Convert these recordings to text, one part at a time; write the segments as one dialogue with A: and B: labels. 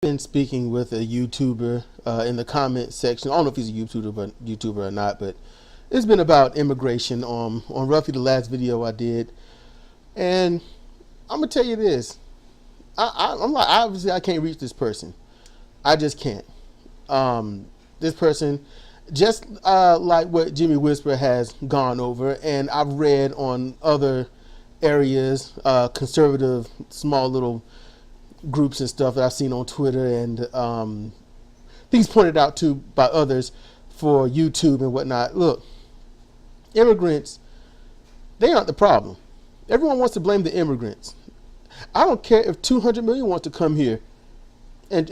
A: Been speaking with a YouTuber in the comment section. I don't know if he's a YouTuber or not, but it's been about immigration on roughly the last video I did. And I'm gonna tell you this. I'm like, obviously I can't reach this person. I just can't. This person, just like what Jimmy Whisper has gone over, and I've read on other areas, conservative, small little groups and stuff that I've seen on Twitter, and things pointed out to by others for YouTube and whatnot. Look, immigrants, they aren't the problem. Everyone wants to blame the immigrants. I don't care if 200 million wants to come here and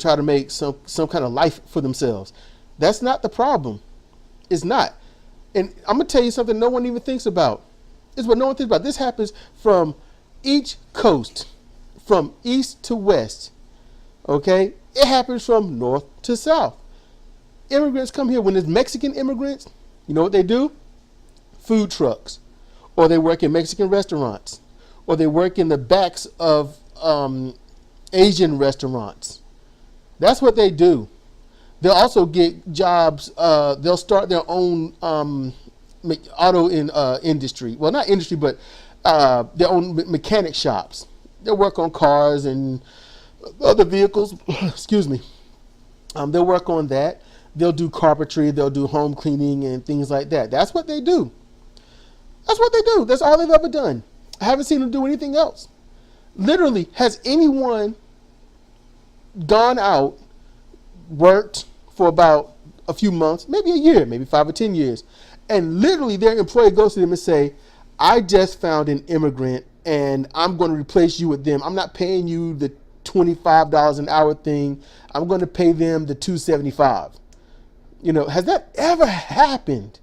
A: try to make some kind of life for themselves. That's not the problem. It's not. And I'm gonna tell you something no one even thinks about. It's what no one thinks about. This happens from each coast, from east to west. Okay? It happens from north to south. Immigrants come here. When there's Mexican immigrants, you know what they do? Food trucks. Or they work in Mexican restaurants. Or they work in the backs of Asian restaurants. That's what they do. They'll also get jobs. They'll start their own auto industry. Well, not industry, but their own mechanic shops. They'll work on cars and other vehicles. Excuse me. They'll work on that. They'll do carpentry. They'll do home cleaning and things like that. That's what they do. That's what they do. That's all they've ever done. I haven't seen them do anything else. Literally, has anyone gone out, worked for about a few months, maybe a year, maybe 5 or 10 years, and literally their employer goes to them and say, I just found an immigrant and I'm going to replace you with them. I'm not paying you the $25 an hour thing. I'm going to pay them the $275. You know, has that ever happened?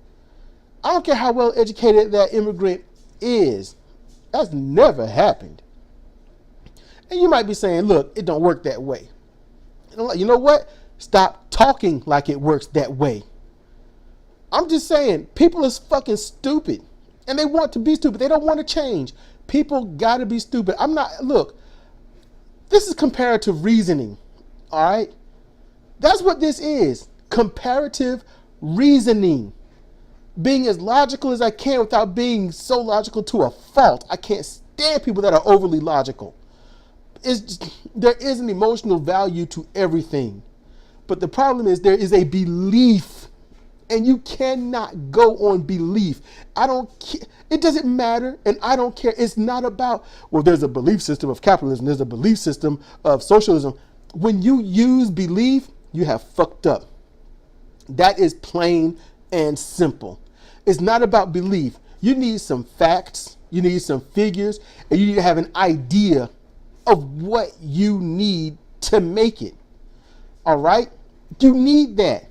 A: I don't care how well educated that immigrant is. That's never happened. And you might be saying, look, it don't work that way. You know what? Stop talking like it works that way. I'm just saying, people are fucking stupid. And they want to be stupid. They don't want to change. People got to be stupid. Look, this is comparative reasoning. All right? That's what this is. Comparative reasoning. Being as logical as I can without being so logical to a fault. I can't stand people that are overly logical. There is an emotional value to everything. But the problem is there is a belief. And you cannot go on belief. I don't care. It doesn't matter, and I don't care. It's not about, well, there's a belief system of capitalism. There's a belief system of socialism. When you use belief, you have fucked up. That is plain and simple. It's not about belief. You need some facts. You need some figures. And you need to have an idea of what you need to make it. All right? You need that.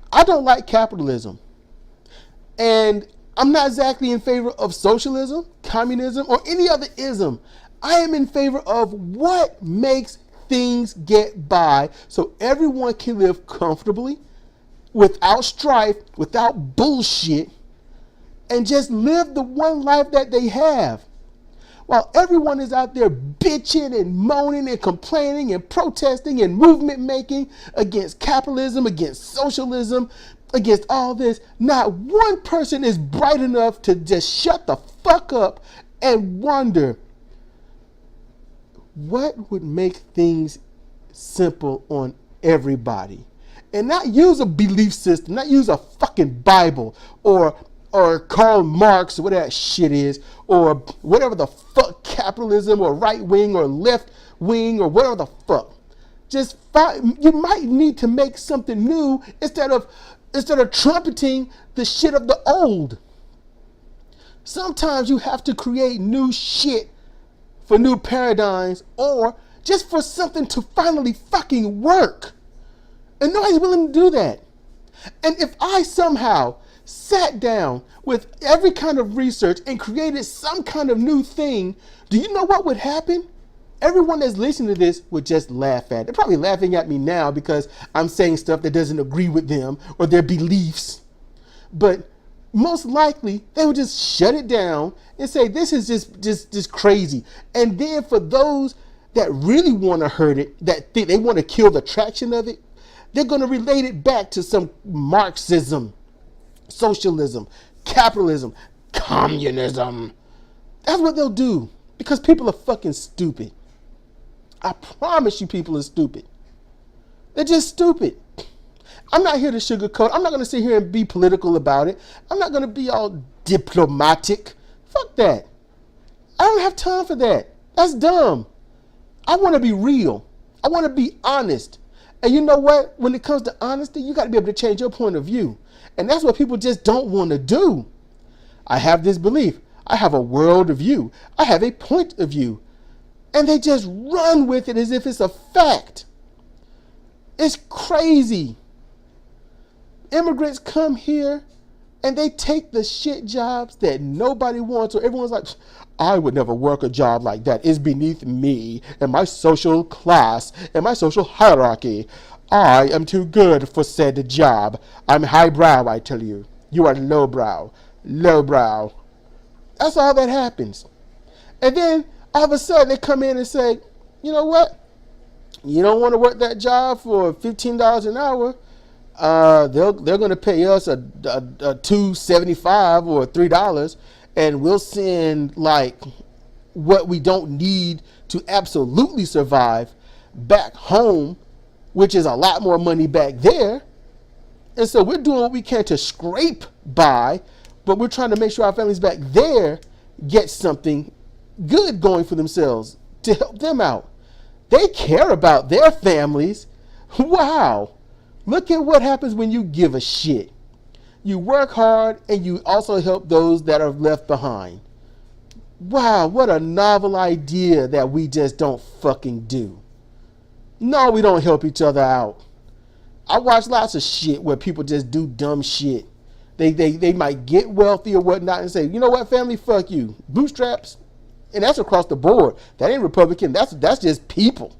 A: I don't like capitalism. And I'm not exactly in favor of socialism, communism, or any other ism. I am in favor of what makes things get by so everyone can live comfortably, without strife, without bullshit, and just live the one life that they have. While everyone is out there bitching and moaning and complaining and protesting and movement making against capitalism, against socialism, against all this, not one person is bright enough to just shut the fuck up and wonder what would make things simple on everybody. And not use a belief system, not use a fucking Bible or Karl Marx or whatever that shit is, or whatever the fuck capitalism or right wing or left wing or whatever the fuck. You might need to make something new instead of trumpeting the shit of the old. Sometimes you have to create new shit for new paradigms, or just for something to finally fucking work. And nobody's willing to do that. And if I somehow sat down with every kind of research and created some kind of new thing, do you know what would happen? Everyone that's listening to this would just laugh at it. They're probably laughing at me now because I'm saying stuff that doesn't agree with them or their beliefs. But most likely they would just shut it down and say, this is just crazy. And then for those that really want to hurt it, that think they want to kill the traction of it, they're going to relate it back to some Marxism, socialism, capitalism, communism. That's what they'll do, because people are fucking stupid. I promise you, people are stupid. They're just stupid. I'm not here to sugarcoat. I'm not going to sit here and be political about it. I'm not going to be all diplomatic. Fuck that. I don't have time for that. That's dumb. I want to be real. I want to be honest. And you know what? When it comes to honesty, you got to be able to change your point of view. And that's what people just don't want to do. I have this belief. I have a world view. I have a point of view. And they just run with it as if it's a fact. It's crazy. Immigrants come here and they take the shit jobs that nobody wants. So everyone's like, I would never work a job like that. It's beneath me and my social class and my social hierarchy. I am too good for said job. I'm highbrow, I tell you. You are lowbrow. Lowbrow. That's all that happens. And then all of a sudden they come in and say, you know what? You don't want to work that job for $15 an hour. They're going to pay us a $2.75 or $3, and we'll send like what we don't need to absolutely survive back home, which is a lot more money back there. And so we're doing what we can to scrape by, but we're trying to make sure our families back there get something good going for themselves to help them out. They care about their families. Wow. Look at what happens when you give a shit. You work hard and you also help those that are left behind. Wow, what a novel idea that we just don't fucking do. No, we don't help each other out. I watch lots of shit where people just do dumb shit. They might get wealthy or whatnot and say, you know what, family, fuck you. Bootstraps. And that's across the board. That ain't Republican. That's just people.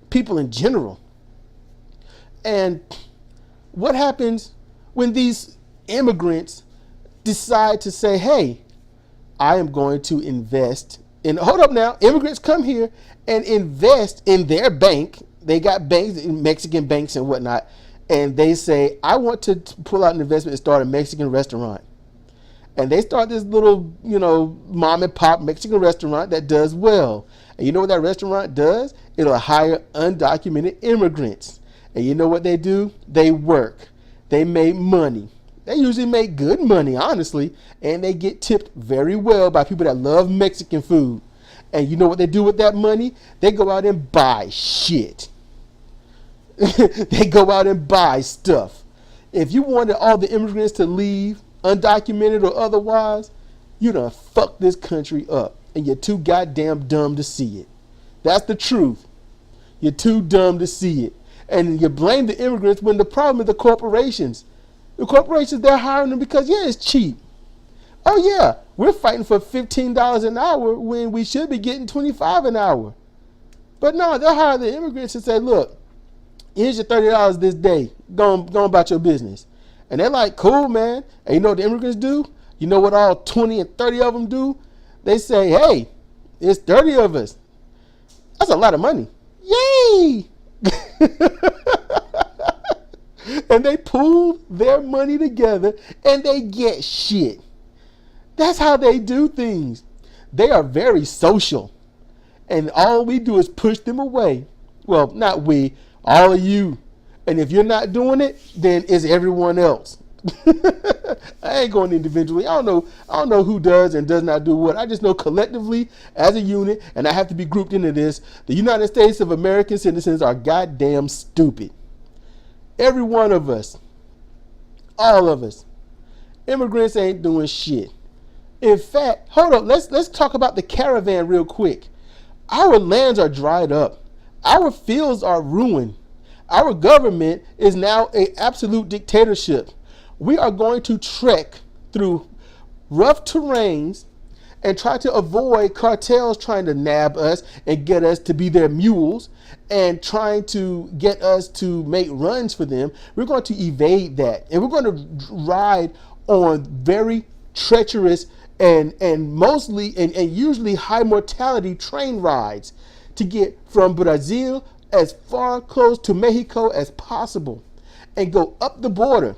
A: People in general. And what happens when these immigrants decide to say, hey, I am going to invest in, hold up now, immigrants come here and invest in their bank. They got banks, Mexican banks and whatnot. And they say, I want to pull out an investment and start a Mexican restaurant. And they start this little, mom and pop Mexican restaurant that does well. And you know what that restaurant does? It'll hire undocumented immigrants. And you know what they do? They work. They make money. They usually make good money, honestly. And they get tipped very well by people that love Mexican food. And you know what they do with that money? They go out and buy shit. They go out and buy stuff. If you wanted all the immigrants to leave, undocumented or otherwise, you done fuck this country up. And you're too goddamn dumb to see it. That's the truth. You're too dumb to see it. And you blame the immigrants when the problem is the corporations. The corporations, they're hiring them because, yeah, it's cheap. Oh, yeah, we're fighting for $15 an hour when we should be getting $25 an hour. But no, they'll hire the immigrants and say, look, here's your $30 this day. Go about your business. And they're like, cool, man. And you know what the immigrants do? You know what all 20 and 30 of them do? They say, hey, it's 30 of us. That's a lot of money. Yay! And they pool their money together and they get shit. That's how they do things. They are very social. And all we do is push them away. Well, not we, all of you. And if you're not doing it, then it's everyone else. I ain't going individually. I don't know who does and does not do what. I just know collectively as a unit, and I have to be grouped into this, the United States of American citizens are goddamn stupid. Every one of us. All of us. Immigrants ain't doing shit. In fact, hold up, let's talk about the caravan real quick. Our lands are dried up. Our fields are ruined. Our government is now an absolute dictatorship. We are going to trek through rough terrains and try to avoid cartels trying to nab us and get us to be their mules and trying to get us to make runs for them. We're going to evade that. And we're going to ride on very treacherous and mostly and usually high mortality train rides to get from Brazil as far close to Mexico as possible and go up the border.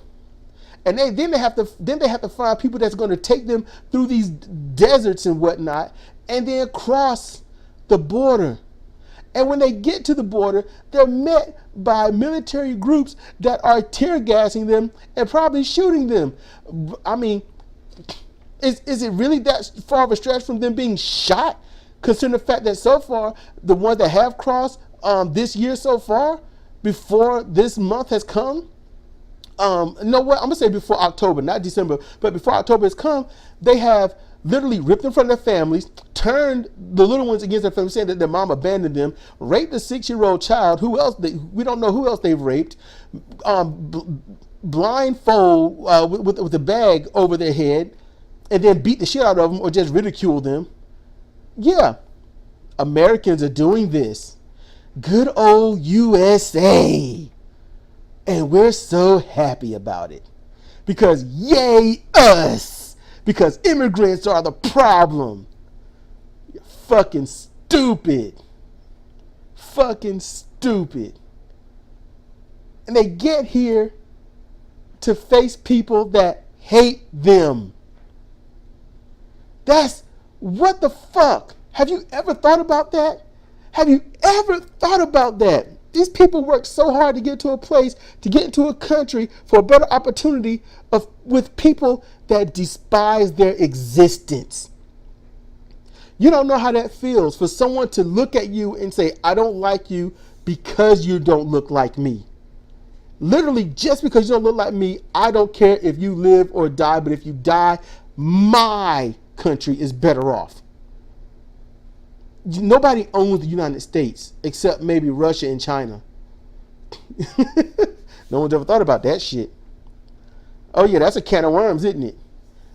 A: And then they have to find people that's going to take them through these deserts and whatnot, and then cross the border. And when they get to the border, they're met by military groups that are tear gassing them and probably shooting them. I mean, is it really that far of a stretch from them being shot? Considering the fact that so far, the ones that have crossed this year so far, before this month has come, no, what I'm gonna say before October, not December, but before October has come, they have literally ripped them from their families, turned the little ones against their families, saying that their mom abandoned them, raped a 6-year-old child. Who else? We don't know who else they've raped. Blindfold with a bag over their head, and then beat the shit out of them or just ridicule them. Yeah, Americans are doing this. Good old USA. And we're so happy about it. Because yay us. Because immigrants are the problem. You're fucking stupid. Fucking stupid. And they get here to face people that hate them. That's what the fuck? Have you ever thought about that? Have you ever thought about that? These people work so hard to get to a place, to get into a country for a better opportunity with people that despise their existence. You don't know how that feels for someone to look at you and say, I don't like you because you don't look like me. Literally, just because you don't look like me, I don't care if you live or die, but if you die, my country is better off. Nobody owns the United States except maybe Russia and China. No one's ever thought about that shit. Oh yeah, that's a can of worms, isn't it?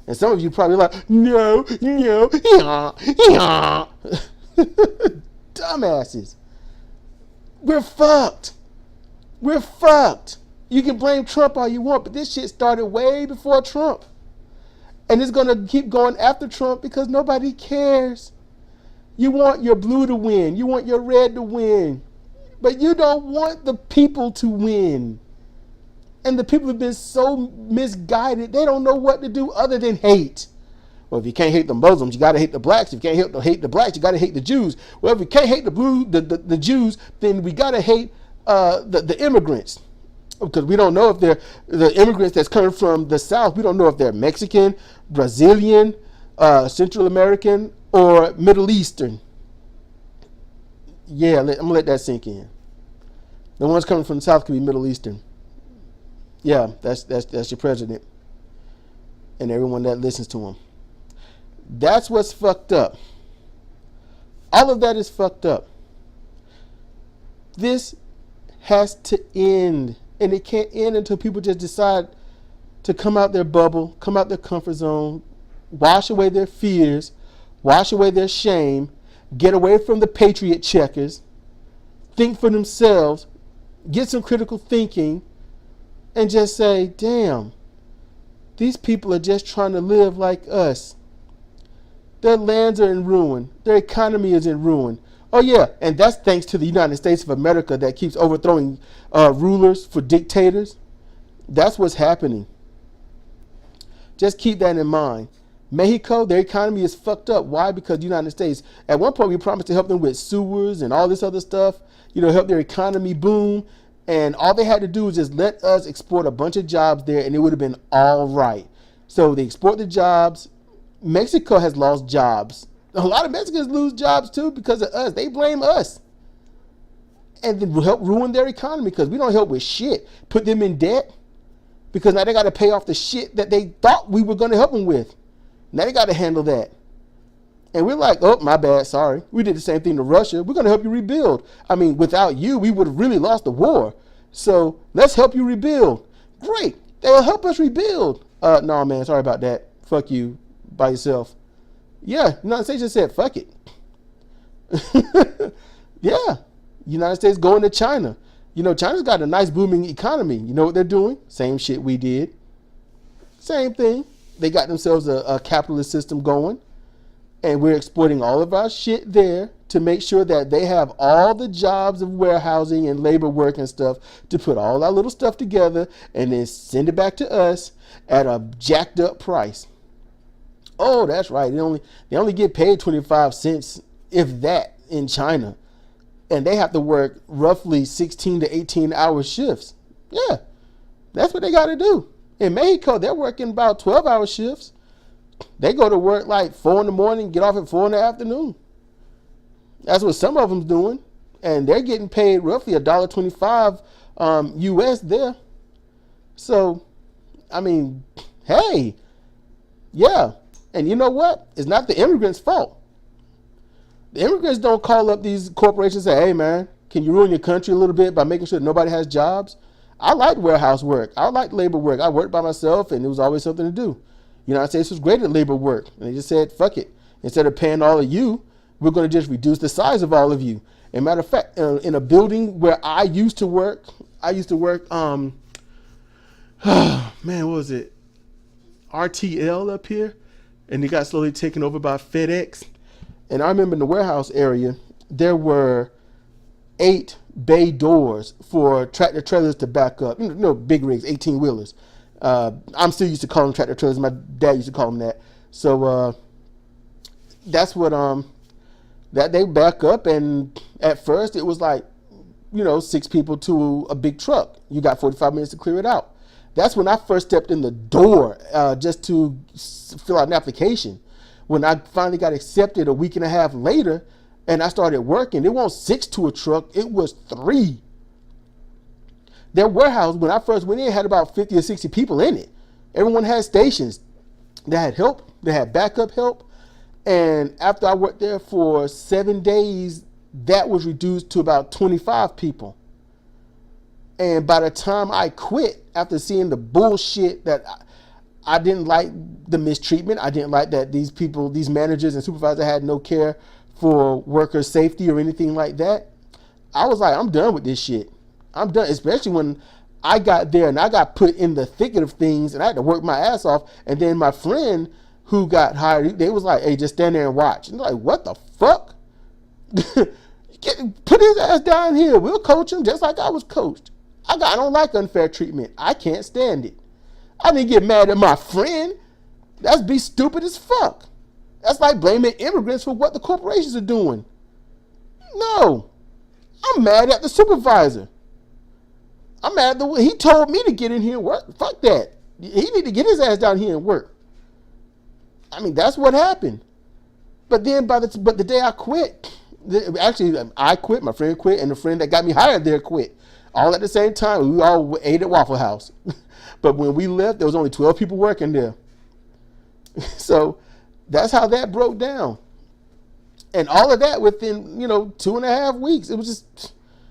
A: And some of you probably like, no, yeah. Dumbasses. We're fucked. We're fucked. You can blame Trump all you want, but this shit started way before Trump. And it's going to keep going after Trump because nobody cares. You want your blue to win. You want your red to win. But you don't want the people to win. And the people have been so misguided, they don't know what to do other than hate. Well, if you can't hate the Muslims, you got to hate the blacks. If you can't hate the blacks, you got to hate the Jews. Well, if you can't hate the Jews, then we got to hate the immigrants. Because we don't know if they're the immigrants that's coming from the South. We don't know if they're Mexican, Brazilian, Central American, or Middle Eastern. Yeah, I'm gonna let that sink in. The ones coming from the South could be Middle Eastern. Yeah, that's your president and everyone that listens to him. That's what's fucked up. All of that is fucked up. This has to end, and it can't end until people just decide to come out their bubble, come out their comfort zone, wash away their fears, wash away their shame, get away from the patriot checkers, think for themselves, get some critical thinking, and just say, damn, these people are just trying to live like us. Their lands are in ruin. Their economy is in ruin. Oh yeah, and that's thanks to the United States of America that keeps overthrowing rulers for dictators. That's what's happening. Just keep that in mind. Mexico, their economy is fucked up. Why? Because the United States, at one point we promised to help them with sewers and all this other stuff, help their economy boom. And all they had to do was just let us export a bunch of jobs there and it would have been all right. So they export the jobs. Mexico has lost jobs. A lot of Mexicans lose jobs too because of us. They blame us. And then we'll help ruin their economy because we don't help with shit. Put them in debt because now they got to pay off the shit that they thought we were going to help them with. Now they got to handle that. And we're like, oh, my bad, sorry. We did the same thing to Russia. We're going to help you rebuild. I mean, without you, we would have really lost the war. So let's help you rebuild. Great. They will help us rebuild. No, man, sorry about that. Fuck you by yourself. Yeah, United States just said, fuck it. Yeah, United States going to China. China's got a nice booming economy. You know what they're doing? Same shit we did. Same thing. They got themselves a capitalist system going. And we're exporting all of our shit there to make sure that they have all the jobs of warehousing and labor work and stuff to put all that little stuff together and then send it back to us at a jacked up price. Oh, that's right. They only get paid 25 cents, if that, in China. And they have to work roughly 16 to 18-hour shifts. Yeah, that's what they got to do. In Mexico, they're working about 12-hour shifts. They go to work like 4 in the morning, get off at 4 in the afternoon. That's what some of them's doing. And they're getting paid roughly $1.25 US there. So, I mean, hey, yeah. And you know what? It's not the immigrants' fault. The immigrants don't call up these corporations and say, hey, man, can you ruin your country a little bit by making sure nobody has jobs? I like warehouse work. I like labor work. I worked by myself, and it was always something to do. The United States was great at labor work. And they just said, fuck it. Instead of paying all of you, we're going to just reduce the size of all of you. As a matter of fact, in a building where I used to work, man, what was it? RTL up here. And it got slowly taken over by FedEx. And I remember in the warehouse area, there were 8 bay doors for tractor trailers to back up. Big rigs, 18-wheelers. I'm still used to calling them tractor trailers. My dad used to call them that. So that's what that they back up. And at first, it was like, 6 people to a big truck. You got 45 minutes to clear it out. That's when I first stepped in the door just to fill out an application. When I finally got accepted a week and a half later and I started working, it wasn't 6 to a truck, it was 3. Their warehouse, when I first went in, had about 50 or 60 people in it. Everyone had stations. They had help, they had backup help. And after I worked there for 7 days, that was reduced to about 25 people. And by the time I quit, after seeing the bullshit that I didn't like, the mistreatment, I didn't like that these people, these managers and supervisors had no care for worker safety or anything like that, I was like, I'm done with this shit. I'm done, especially when I got there and I got put in the thicket of things and I had to work my ass off. And then my friend who got hired, they was like, hey, just stand there and watch. And I'm like, what the fuck? Put his ass down here. We'll coach him just like I was coached. I don't like unfair treatment. I can't stand it. I didn't get mad at my friend. That's be stupid as fuck. That's like blaming immigrants for what the corporations are doing. No. I'm mad at the supervisor. I'm mad at the way he told me to get in here and work. Fuck that. He need to get his ass down here and work. I mean, that's what happened. But then but the day I quit, actually I quit, my friend quit, and the friend that got me hired there quit. All at the same time. We all ate at Waffle House. But when we left, there was only 12 people working there. So that's how that broke down. And all of that within, 2.5 weeks. It was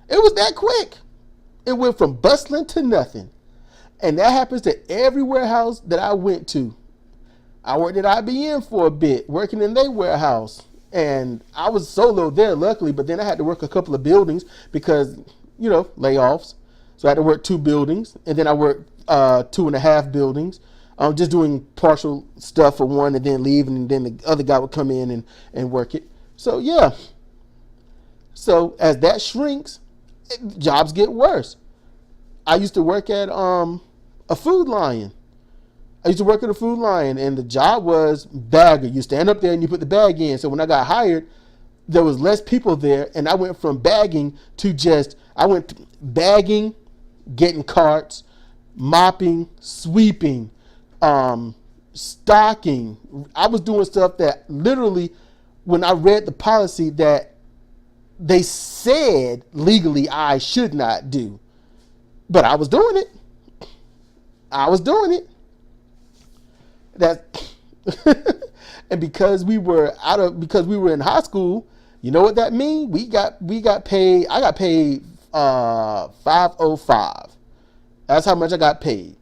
A: that quick. It went from bustling to nothing. And that happens to every warehouse that I went to. I worked at IBM for a bit, working in their warehouse. And I was solo there, luckily, but then I had to work a couple of buildings because, layoffs. So I had to work 2 buildings, and then I worked 2.5 buildings. Just doing partial stuff for one and then leave, and then the other guy would come in and work it. So, yeah. So as that shrinks, jobs get worse. I used to work at a Food Lion. And the job was bagger. You stand up there and you put the bag in. So when I got hired, there was less people there, and I went from bagging to bagging, getting carts, mopping, sweeping, stocking. I was doing stuff that literally, when I read the policy, that they said legally I should not do, but I was doing it. And because we were in high school, you know what that means? I got paid $5.05. That's how much I got paid.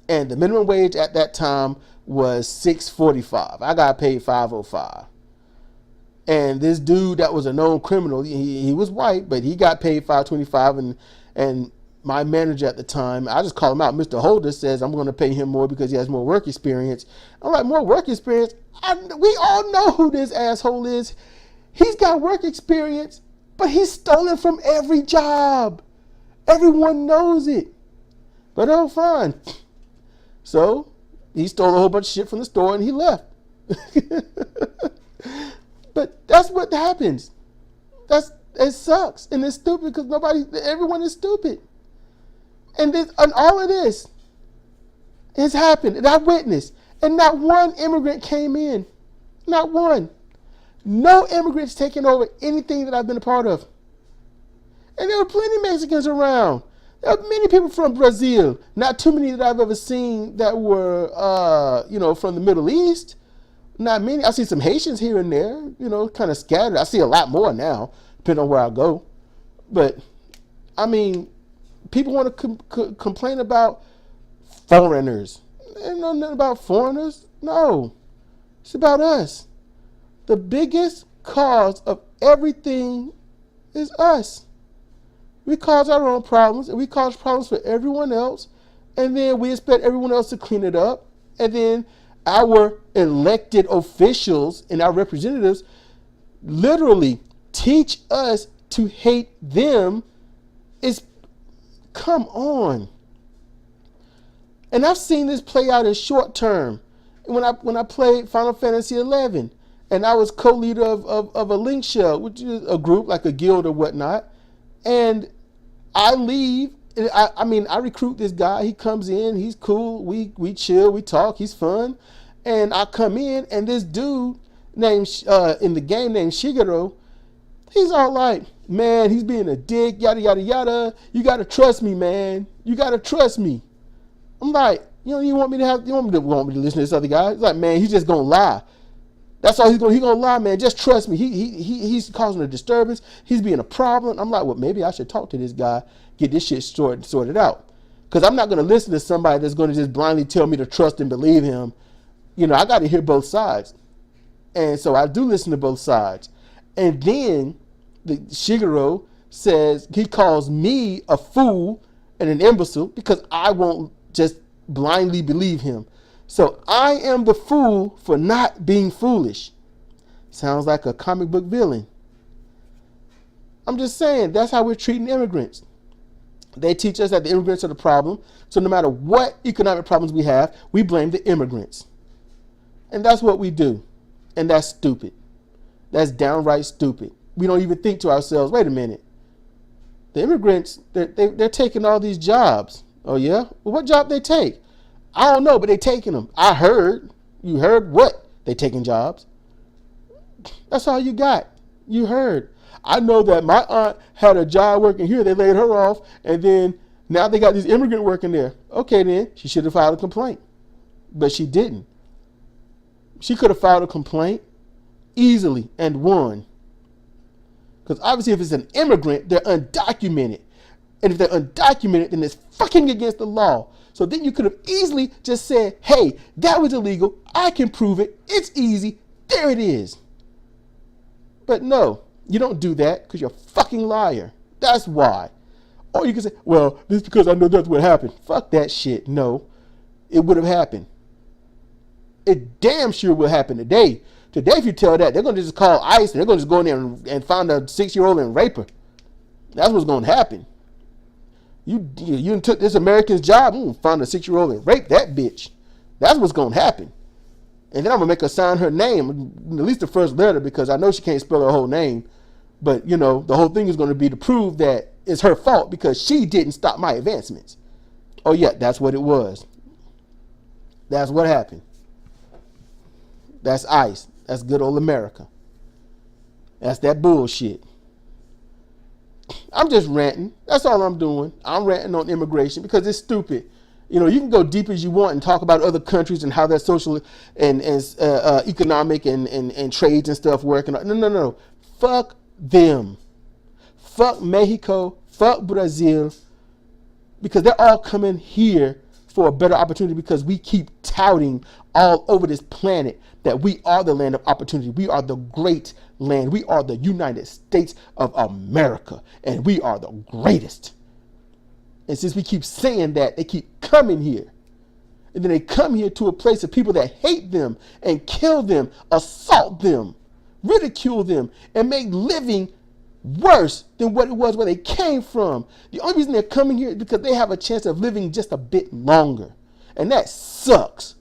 A: And the minimum wage at that time was $6.45. I got paid $5.05. And this dude that was a known criminal, he was white, but he got paid $5.25. And my manager at the time, I just call him out, Mr. Holder, says I'm going to pay him more because he has more work experience. I'm like, more work experience? We all know who this asshole is. He's got work experience, but he's stolen from every job. Everyone knows it. But oh, fine. So he stole a whole bunch of shit from the store and he left. But that's what happens. It sucks and it's stupid because everyone is stupid. And all of this has happened and I witnessed. And not one immigrant came in. Not one. No immigrants taking over anything that I've been a part of. And there were plenty of Mexicans around. There were many people from Brazil. Not too many that I've ever seen that were, from the Middle East. Not many. I see some Haitians here and there, kind of scattered. I see a lot more now, depending on where I go. But, I mean, people want to complain about foreigners. There's nothing about foreigners. No. It's about us. The biggest cause of everything is us. We cause our own problems, and we cause problems for everyone else, and then we expect everyone else to clean it up, and then our elected officials and our representatives literally teach us to hate them. Come on. And I've seen this play out in short term. When I played Final Fantasy 11, and I was co-leader of a link shell, which is a group like a guild or whatnot. And I leave. I recruit this guy. He comes in. He's cool. We chill. We talk. He's fun. And I come in, and this dude named in the game named Shigeru, he's all like, man, he's being a dick. Yada yada yada. You gotta trust me, man. You gotta trust me. I'm like, you want me to listen to this other guy? He's like, man, he's just gonna lie. That's all he's gonna lie, man. Just trust me. He's causing a disturbance. He's being a problem. I'm like, well, maybe I should talk to this guy, get this shit sorted out. Because I'm not gonna listen to somebody that's gonna just blindly tell me to trust and believe him. I got to hear both sides. And so I do listen to both sides. And then the Shigeru says, he calls me a fool and an imbecile because I won't just blindly believe him. So I am the fool for not being foolish. Sounds like a comic book villain. I'm just saying, that's how we're treating immigrants. They teach us that the immigrants are the problem. So no matter what economic problems we have, we blame the immigrants. And that's what we do. And that's stupid. That's downright stupid. We don't even think to ourselves, wait a minute. The immigrants, they're taking all these jobs. Oh yeah? Well, what job they take? I don't know, but they taking them. I heard. You heard what? They taking jobs. That's all you got. You heard. I know that my aunt had a job working here. They laid her off, and then now they got these immigrants working there. Okay, then she should have filed a complaint, but she didn't. She could have filed a complaint easily and won. Because obviously, if it's an immigrant, they're undocumented. And if they're undocumented, then it's fucking against the law. So then you could have easily just said, hey, that was illegal. I can prove it. It's easy. There it is. But no, you don't do that because you're a fucking liar. That's why. Or you can say, well, this is because I know that's what happened. Fuck that shit. No, it would have happened. It damn sure will happen today. Today, if you tell that, they're going to just call ICE and they're going to just go in there and find a 6-year-old and rape her. That's what's going to happen. You took this American's job, found a 6-year-old and raped that bitch. That's what's going to happen. And then I'm going to make her sign her name, at least the first letter, because I know she can't spell her whole name. But, the whole thing is going to be to prove that it's her fault because she didn't stop my advancements. Oh, yeah, that's what it was. That's what happened. That's ICE. That's good old America. That's that bullshit. I'm just ranting. That's all I'm doing. I'm ranting on immigration because it's stupid. You can go deep as you want and talk about other countries and how their social and economic and trades and stuff work. No. Fuck them. Fuck Mexico. Fuck Brazil. Because they're all coming here for a better opportunity because we keep touting all over this planet that we are the land of opportunity. We are the great land. We are the United States of America. And we are the greatest. And since we keep saying that, they keep coming here. And then they come here to a place of people that hate them and kill them, assault them, ridicule them, and make living worse than what it was where they came from. The only reason they're coming here is because they have a chance of living just a bit longer. And that sucks.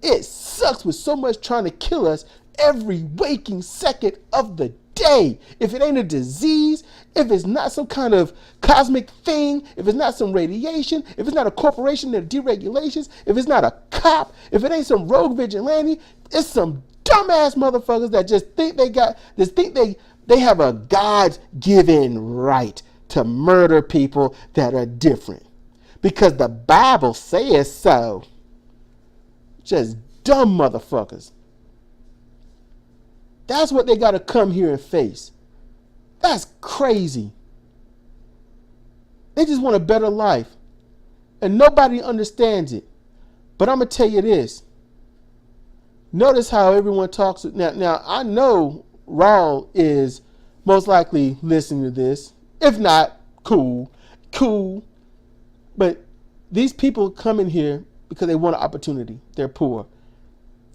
A: It sucks with so much trying to kill us every waking second of the day. If it ain't a disease, if it's not some kind of cosmic thing, if it's not some radiation, if it's not a corporation that deregulations, if it's not a cop, if it ain't some rogue vigilante, it's some dumbass motherfuckers that just think they have a God-given right to murder people that are different because the Bible says so. Just dumb motherfuckers. That's what they got to come here and face. That's crazy. They just want a better life. And nobody understands it. But I'm going to tell you this. Notice how everyone talks. Now I know Raul is most likely listening to this. If not, cool. But these people come in here because they want an opportunity. They're poor.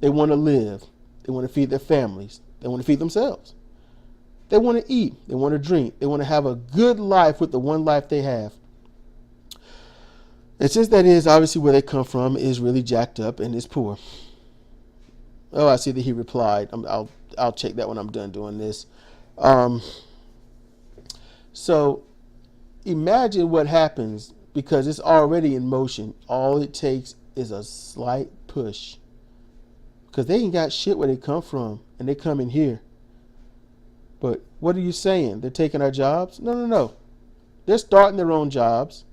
A: They want to live. They want to feed their families. They want to feed themselves. They want to eat. They want to drink. They want to have a good life with the one life they have. It's just that is obviously where they come from is really jacked up and is poor. Oh, I see that he replied. I'll check that when I'm done doing this. So imagine what happens because it's already in motion. All it takes is a slight push. Because they ain't got shit where they come from. And they come in here. But what are you saying? They're taking our jobs? No. They're starting their own jobs.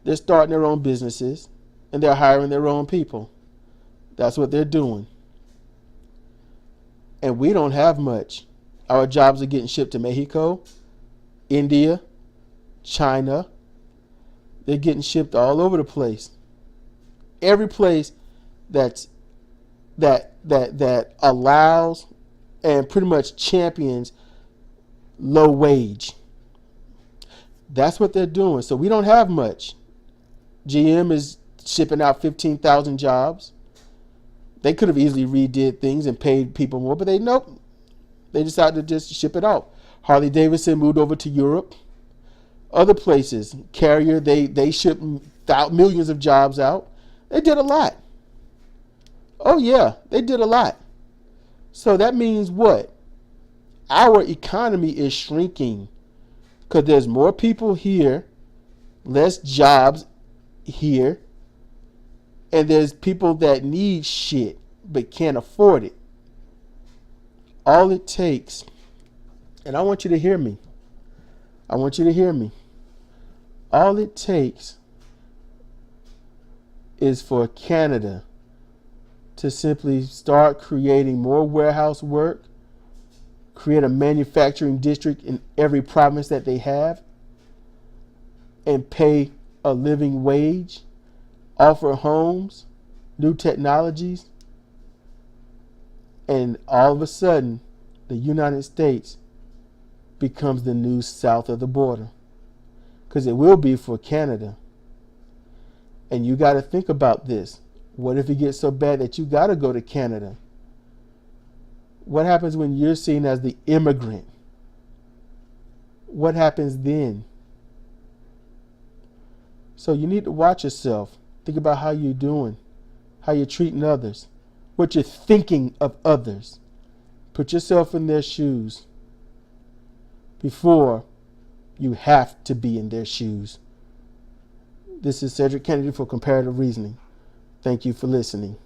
A: They're starting their own businesses. And they're hiring their own people. That's what they're doing. And we don't have much. Our jobs are getting shipped to Mexico, India, China. They're getting shipped all over the place. Every place that allows and pretty much champions low wage. That's what they're doing. So we don't have much. GM is shipping out 15,000 jobs. They could have easily redid things and paid people more, but nope. They decided to just ship it out. Harley Davidson moved over to Europe. Other places, Carrier, they shipped millions of jobs out. They did a lot. Oh yeah, they did a lot. So that means what? Our economy is shrinking because there's more people here, less jobs here, and there's people that need shit but can't afford it. All it takes, and I want you to hear me. All it takes is for Canada to simply start creating more warehouse work, create a manufacturing district in every province that they have, and pay a living wage, offer homes, new technologies, and all of a sudden, the United States becomes the new south of the border. Because it will be for Canada. And you got to think about this. What if it gets so bad that you got to go to Canada? What happens when you're seen as the immigrant? What happens then? So you need to watch yourself. Think about how you're doing, how you're treating others, what you're thinking of others. Put yourself in their shoes before you have to be in their shoes. This is Cedric Kennedy for Comparative Reasoning. Thank you for listening.